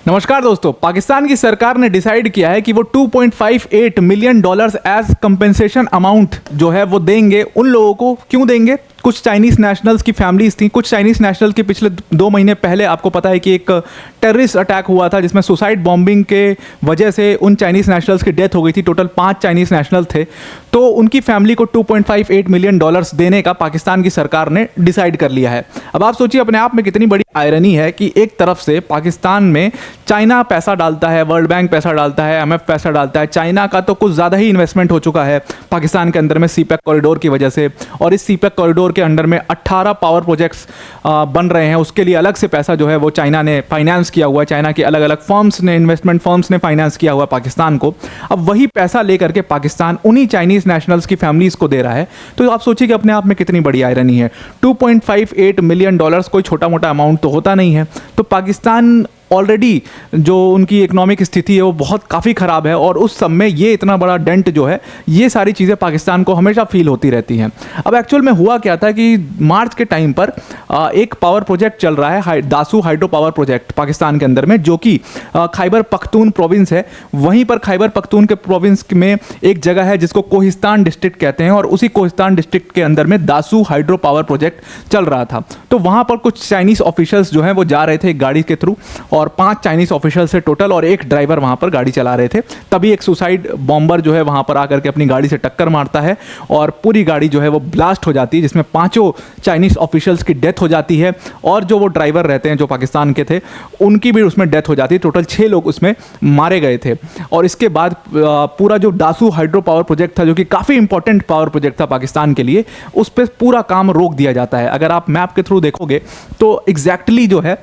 नमस्कार दोस्तों, पाकिस्तान की सरकार ने डिसाइड किया है कि वो 2.58 million dollars as compensation amount जो है वो देंगे उन लोगों को। क्यों देंगे? कुछ चाइनीज़ नेशनल्स की फैमिलीज थी। कुछ चाइनीज़ नेशनल की पिछले 2 महीने पहले आपको पता है कि एक टेररिस्ट अटैक हुआ था जिसमें सुसाइड बॉम्बिंग के वजह से उन चाइनीज़ नेशनल्स की डेथ हो गई थी। टोटल 5 चाइनीज़ नेशनल थे, तो उनकी फैमिली को 2.58 मिलियन डॉलर्स देने का पाकिस्तान की सरकार ने डिसाइड कर लिया है। अब आप सोचिए अपने आप में कितनी बड़ी आयरनी है कि एक तरफ से पाकिस्तान में चाइना पैसा डालता है, वर्ल्ड बैंक पैसा डालता है, IMF पैसा डालता है। चाइना का तो कुछ ज़्यादा ही इन्वेस्टमेंट हो चुका है पाकिस्तान के अंदर में सीपैक कॉरिडोर की वजह से, और इस सीपैक कॉरिडोर के अंडर में 18 पावर प्रोजेक्ट्स बन रहे हैं। उसके लिए अलग से पैसा जो है वो चाइना ने फाइनेंस किया हुआ है। चाइना की अलग अलग फर्म्स ने, इन्वेस्टमेंट फर्म्स ने फाइनेंस किया हुआ है पाकिस्तान को। अब वही पैसा लेकर के पाकिस्तान उन्हीं चाइनीज़ नेशनल्स की फैमिलीज को दे रहा है। तो आप सोचिए कि अपने आप में कितनी बड़ी आयरनी है। 2.58 मिलियन डॉलर्स कोई छोटा मोटा अमाउंट तो होता नहीं है। तो पाकिस्तान ऑलरेडी जो उनकी इकोनॉमिक स्थिति है वो बहुत काफ़ी ख़राब है, और उस सब में ये इतना बड़ा डेंट जो है, ये सारी चीज़ें पाकिस्तान को हमेशा फील होती रहती हैं। अब एक्चुअल में हुआ क्या था कि मार्च के टाइम पर एक पावर प्रोजेक्ट चल रहा है, Dasu hydro power project Pakistan के अंदर में, जो कि खैबर पख्तून प्रोविंस है। वहीं पर खैबर पख्तून के प्रोविंस में एक जगह है जिसको कोहिस्तान डिस्ट्रिक्ट कहते हैं, और उसी कोहिस्तान डिस्ट्रिक्ट के अंदर में दासू हाइड्रो पावर प्रोजेक्ट चल रहा था। तो वहाँ पर कुछ चाइनीज़ ऑफिशियल्स जो हैं वो जा रहे थे एक गाड़ी के थ्रू, और 5 चाइनीज़ ऑफिशियल से टोटल, और एक ड्राइवर वहाँ पर गाड़ी चला रहे थे। तभी एक सुसाइड बॉम्बर जो है वहाँ पर आकर के अपनी गाड़ी से टक्कर मारता है, और पूरी गाड़ी जो है वो ब्लास्ट हो जाती है, जिसमें 5 चाइनीज़ ऑफिशियल्स की डेथ हो जाती है, और जो वो ड्राइवर रहते हैं जो पाकिस्तान के थे उनकी भी उसमें डेथ हो जाती है। टोटल 6 लोग उसमें मारे गए थे। और इसके बाद पूरा जो दासू हाइड्रो पावर प्रोजेक्ट था, जो कि काफ़ी इंपॉर्टेंट पावर प्रोजेक्ट था पाकिस्तान के लिए, उस पर पूरा काम रोक दिया जाता है। अगर आप मैप के थ्रू देखोगे तो एग्जैक्टली जो है,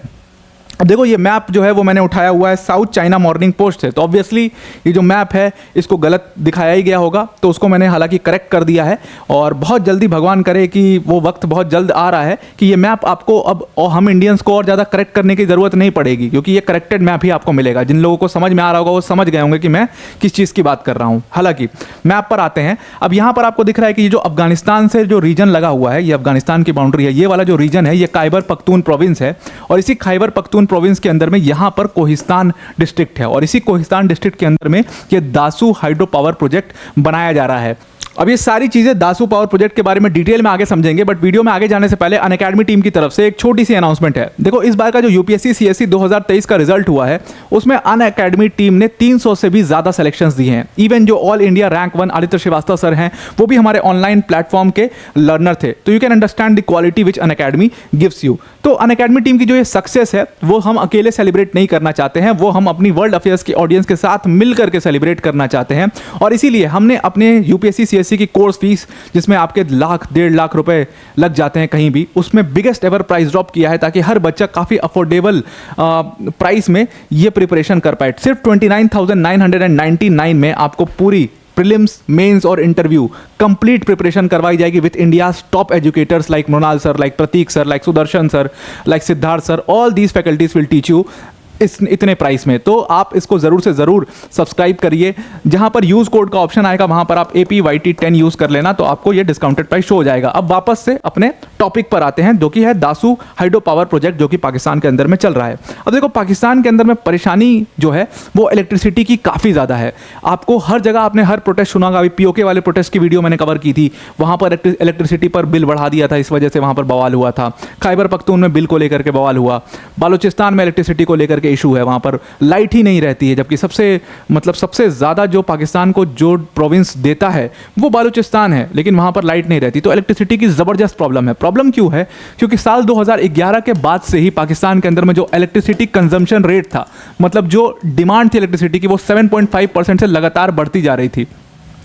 अब देखो ये मैप जो है वो मैंने उठाया हुआ है साउथ चाइना मॉर्निंग पोस्ट से। तो ऑब्वियसली ये जो मैप है इसको गलत दिखाया ही गया होगा, तो उसको मैंने हालांकि करेक्ट कर दिया है, और बहुत जल्दी भगवान करे कि वो वक्त बहुत जल्द आ रहा है कि ये मैप आपको अब, और हम इंडियंस को और ज़्यादा करेक्ट करने की ज़रूरत नहीं पड़ेगी, क्योंकि ये करेक्टेड मैप ही आपको मिलेगा। जिन लोगों को समझ में आ रहा होगा वो समझ गए होंगे कि मैं किस चीज़ की बात कर रहा हूँ। हालांकि मैप पर आते हैं। अब यहाँ पर आपको दिख रहा है कि ये जो अफगानिस्तान से जो रीजन लगा हुआ है, ये अफगानिस्तान की बाउंड्री है। ये वाला जो रीजन है ये खैबर पख्तून प्रोविंस है, और इसी खैबर पख्तून प्रोविंस के अंदर में यहां पर कोहिस्तान डिस्ट्रिक्ट है, और इसी कोहिस्तान डिस्ट्रिक्ट के अंदर में ये दासू हाइड्रो पावर प्रोजेक्ट बनाया जा रहा है। अब ये सारी चीज़ें दासू पावर प्रोजेक्ट के बारे में डिटेल में आगे समझेंगे, बट वीडियो में आगे जाने से पहले अनअकैडमी टीम की तरफ से एक छोटी सी अनाउंसमेंट है। देखो इस बार का जो यूपीएससी सीएससी 2023 का रिजल्ट हुआ है उसमें अनअकैडमी टीम ने 300 से भी ज़्यादा सेलेक्शंस दिए हैं। इवन जो all India rank 1 Aditya Srivastava sir हैं वो भी हमारे ऑनलाइन प्लेटफॉर्म के लर्नर थे। तो you can understand the quality which Unacademy gives you. तो अनअकैडमी टीम की जो ये सक्सेस है वो हम अकेले सेलिब्रेट नहीं करना चाहते हैं, वो हम अपनी वर्ल्ड अफेयर्स की ऑडियंस के साथ मिलकर के सेलिब्रेट करना चाहते हैं। और इसीलिए हमने अपने यूपीएससी सीएससी की कोर्स फीस, जिसमें आपके लाख 1.5 लाख रुपए लग जाते हैं कहीं भी, उसमें बिगेस्ट एवर प्राइस ड्रॉप किया है, ताकि हर बच्चा काफ़ी अफोर्डेबल प्राइस में ये प्रिपरेशन कर पाए। सिर्फ 29,999 में आपको पूरी प्रीलिम्स, मेंस और इंटरव्यू कंप्लीट प्रिपरेशन करवाई जाएगी with India's top educators like Mrinal sir, like Prateek sir, like Sudarshan sir, like Siddharth sir. All these faculties will teach you इतने प्राइस में। तो आप इसको ज़रूर से ज़रूर सब्सक्राइब करिए। जहां पर यूज़ कोड का ऑप्शन आएगा वहां पर आप APYT10 यूज़ कर लेना, तो आपको ये डिस्काउंटेड प्राइस शो हो जाएगा। अब वापस से अपने टॉपिक पर आते हैं, जो कि है दासू हाइड्रो पावर प्रोजेक्ट, जो कि पाकिस्तान के अंदर में चल रहा है। अब देखो पाकिस्तान के अंदर में परेशानी जो है वो इलेक्ट्रिसिटी की काफ़ी ज़्यादा है। आपको हर जगह आपने हर प्रोटेस्ट सुना होगा। अभी POK वाले प्रोटेस्ट की वीडियो मैंने कवर की थी, वहाँ पर इलेक्ट्रिसिटी पर बिल बढ़ा दिया था, इस वजह से वहाँ पर बवाल हुआ था। खैबर पख्तून में बिल को लेकर के बवाल हुआ। बालूचिस्तान में इलेक्ट्रिसिटी को लेकर के इशू है, वहाँ पर लाइट ही नहीं रहती है, जबकि सबसे ज़्यादा जो पाकिस्तान को जो प्रोविंस देता है वो बालूचिस्तान है, लेकिन वहाँ पर लाइट नहीं रहती। तो इलेक्ट्रिसिटी की ज़बरदस्त प्रॉब्लम है। प्रॉब्लम क्यों है? क्योंकि साल 2011 के बाद से ही पाकिस्तान के अंदर में जो इलेक्ट्रिसिटी कंजम्पशन रेट था, मतलब जो डिमांड थी इलेक्ट्रिसिटी की, वो 7.5% से लगातार बढ़ती जा रही थी।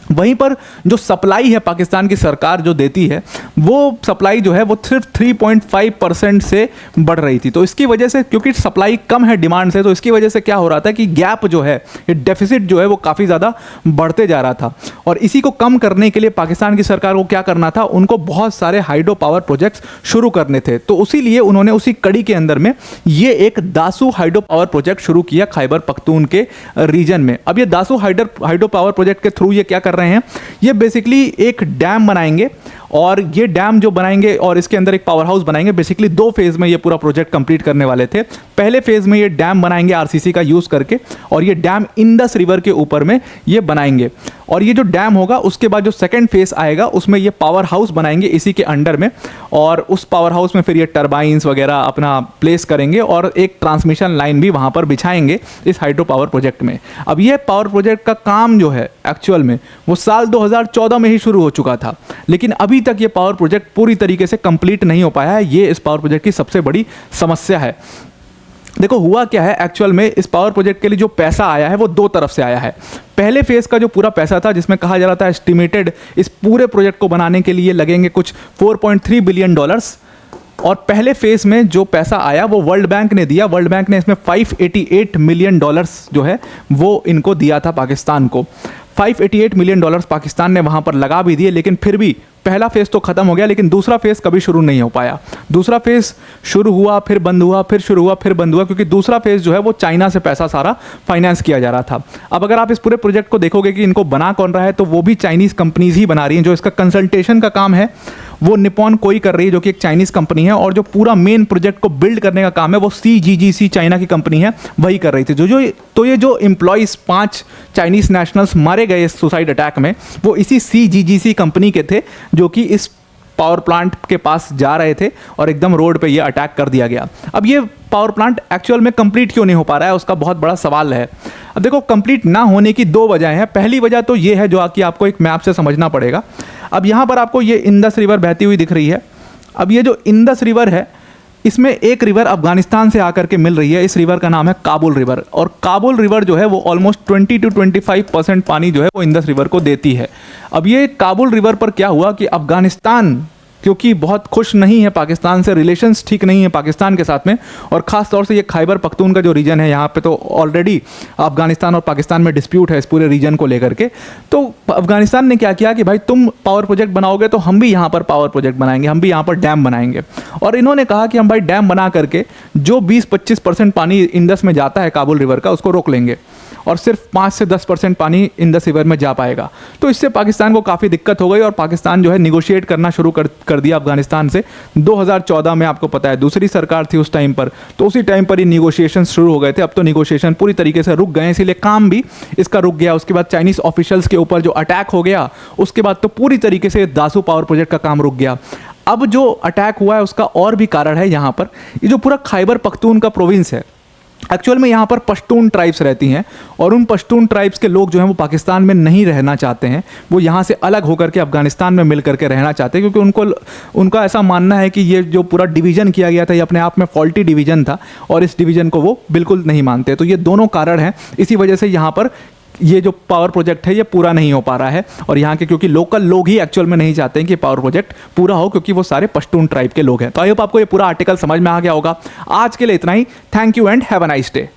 वहीं पर जो सप्लाई है पाकिस्तान की सरकार जो देती है, वो सप्लाई जो है वो सिर्फ 3.5% से बढ़ रही थी। तो इसकी वजह से, क्योंकि सप्लाई कम है डिमांड से, तो इसकी वजह से क्या हो रहा था कि गैप जो है, ये डेफिसिट जो है वो काफ़ी ज़्यादा बढ़ते जा रहा था। और इसी को कम करने के लिए पाकिस्तान की सरकार को क्या करना था, उनको बहुत सारे हाइड्रो पावर प्रोजेक्ट्स शुरू करने थे। तो उसीलिए उन्होंने उसी कड़ी के अंदर में ये एक दासू हाइड्रो पावर प्रोजेक्ट शुरू किया खैबर पख्तून के रीजन में। अब ये दासू हाइड्रो पावर प्रोजेक्ट के थ्रू ये क्या कर रहे हैं, ये बेसिकली एक डैम बनाएंगे और ये डैम जो बनाएंगे और इसके अंदर एक पावर हाउस बनाएंगे। बेसिकली 2 फेज़ में ये पूरा प्रोजेक्ट कंप्लीट करने वाले थे। पहले फेज़ में ये डैम बनाएंगे आरसीसी का यूज़ करके, और ये डैम इंडस रिवर के ऊपर में ये बनाएंगे। और ये जो डैम होगा उसके बाद जो सेकंड फेज़ आएगा उसमें ये पावर हाउस बनाएंगे इसी के अंडर में, और उस पावर हाउस में फिर ये टरबाइंस वगैरह अपना प्लेस करेंगे और एक ट्रांसमिशन लाइन भी वहाँ पर बिछाएंगे इस हाइड्रो पावर प्रोजेक्ट में। अब ये पावर प्रोजेक्ट का काम जो है एक्चुअल में वो साल 2014 में ही शुरू हो चुका था, लेकिन अभी तक ये पावर प्रोजेक्ट पूरी तरीके से कंप्लीट नहीं हो पाया है। ये इस पावर प्रोजेक्ट की सबसे बड़ी समस्या है। देखो हुआ क्या है एक्चुअल में, इस पावर प्रोजेक्ट के लिए जो पैसा आया है वो 2 तरफ से आया है। पहले फेज़ का जो पूरा पैसा था, जिसमें कहा जा रहा था एस्टिमेटेड इस पूरे प्रोजेक्ट को बनाने के लिए लगेंगे कुछ $4.3 बिलियन, और पहले फेज़ में जो पैसा आया वो वर्ल्ड बैंक ने दिया। वर्ल्ड बैंक ने इसमें $588 मिलियन जो है वो इनको दिया था पाकिस्तान को। $588 मिलियन पाकिस्तान ने वहाँ पर लगा भी दिए, लेकिन फिर भी पहला फेज़ तो ख़त्म हो गया, लेकिन दूसरा फेज़ कभी शुरू नहीं हो पाया। दूसरा फेज़ शुरू हुआ, फिर बंद हुआ, फिर शुरू हुआ, फिर बंद हुआ, क्योंकि दूसरा फेज़ जो है वो चाइना से पैसा सारा फाइनेंस किया जा रहा था। अब अगर आप इस पूरे प्रोजेक्ट को देखोगे कि इनको बना कौन रहा है, तो वो भी चाइनीज़ कंपनीज ही बना रही हैं। जो इसका कंसल्टेशन का काम है वो निप्पॉन कोई कर रही है, जो कि एक चाइनीज़ कंपनी है, और जो पूरा मेन प्रोजेक्ट को बिल्ड करने का काम है वो CGGC चाइना की कंपनी है, वही कर रही थी। तो ये जो एम्प्लॉयज़ 5 चाइनीज़ नेशनल्स मारे गए इस सुसाइड अटैक में, वो इसी CGGC कंपनी के थे, जो कि इस पावर प्लांट के पास जा रहे थे और एकदम रोड पे ये अटैक कर दिया गया। अब ये पावर प्लांट एक्चुअल में कंप्लीट क्यों नहीं हो पा रहा है, उसका बहुत बड़ा सवाल है। अब देखो, कंप्लीट ना होने की 2 वजह हैं। पहली वजह तो ये है जो कि आपको एक मैप से समझना पड़ेगा। अब यहाँ पर आपको ये इंडस रिवर बहती हुई दिख रही है। अब ये जो इंडस रिवर है, इसमें एक रिवर अफगानिस्तान से आकर के मिल रही है। इस रिवर का नाम है काबुल रिवर, और काबुल रिवर जो है वो ऑलमोस्ट 20 to 25% पानी जो है वो इंडस रिवर को देती है। अब ये काबुल रिवर पर क्या हुआ कि अफगानिस्तान क्योंकि बहुत खुश नहीं है पाकिस्तान से, रिलेशंस ठीक नहीं है पाकिस्तान के साथ में, और ख़ास तौर से ये खैबर पख्तून का जो रीजन है, यहाँ पे तो ऑलरेडी अफगानिस्तान और पाकिस्तान में डिस्प्यूट है इस पूरे रीजन को लेकर के। तो अफगानिस्तान ने क्या किया कि भाई तुम पावर प्रोजेक्ट बनाओगे तो हम भी यहाँ पर पावर प्रोजेक्ट बनाएंगे, हम भी यहाँ पर डैम बनाएंगे। और इन्होंने कहा कि हम भाई डैम बना करके जो 20-25% पानी इंडस में जाता है काबुल रिवर का, उसको रोक लेंगे, और सिर्फ 5 से 10% पानी इंडस रिवर में जा पाएगा। तो इससे पाकिस्तान को काफ़ी दिक्कत हो गई, और पाकिस्तान जो है निगोशिएट करना शुरू कर दिया अफगानिस्तान से। 2014 में आपको पता है दूसरी सरकार थी उस टाइम पर, तो उसी टाइम पर ही निगोशिएशन शुरू हो गए थे। अब तो निगोशिएशन पूरी तरीके से रुक गए, इसीलिए काम भी इसका रुक गया। उसके बाद चाइनीज़ ऑफिशियल्स के ऊपर जो अटैक हो गया, उसके बाद तो पूरी तरीके से दासू पावर प्रोजेक्ट का काम रुक गया। अब जो अटैक हुआ है उसका और भी कारण है यहाँ पर। ये जो पूरा खैबर पख्तून का प्रोविंस है, एक्चुअल में यहाँ पर पश्तून ट्राइब्स रहती हैं, और उन पश्तून ट्राइब्स के लोग जो हैं वो पाकिस्तान में नहीं रहना चाहते हैं। वो यहाँ से अलग होकर के अफगानिस्तान में मिल करके रहना चाहते हैं, क्योंकि उनका ऐसा मानना है कि ये जो पूरा डिवीज़न किया गया था ये अपने आप में फॉल्टी डिवीज़न था, और इस डिवीज़न को वो बिल्कुल नहीं मानते। तो ये दोनों कारण हैं, इसी वजह से यहाँ पर ये जो पावर प्रोजेक्ट है ये पूरा नहीं हो पा रहा है। और यहाँ के क्योंकि लोकल लोग ही एक्चुअल में नहीं चाहते हैं कि पावर प्रोजेक्ट पूरा हो, क्योंकि वो सारे पश्तून ट्राइब के लोग हैं। तो आई होप आपको ये पूरा आर्टिकल समझ में आ गया होगा। आज के लिए इतना ही। Thank you and have a nice day.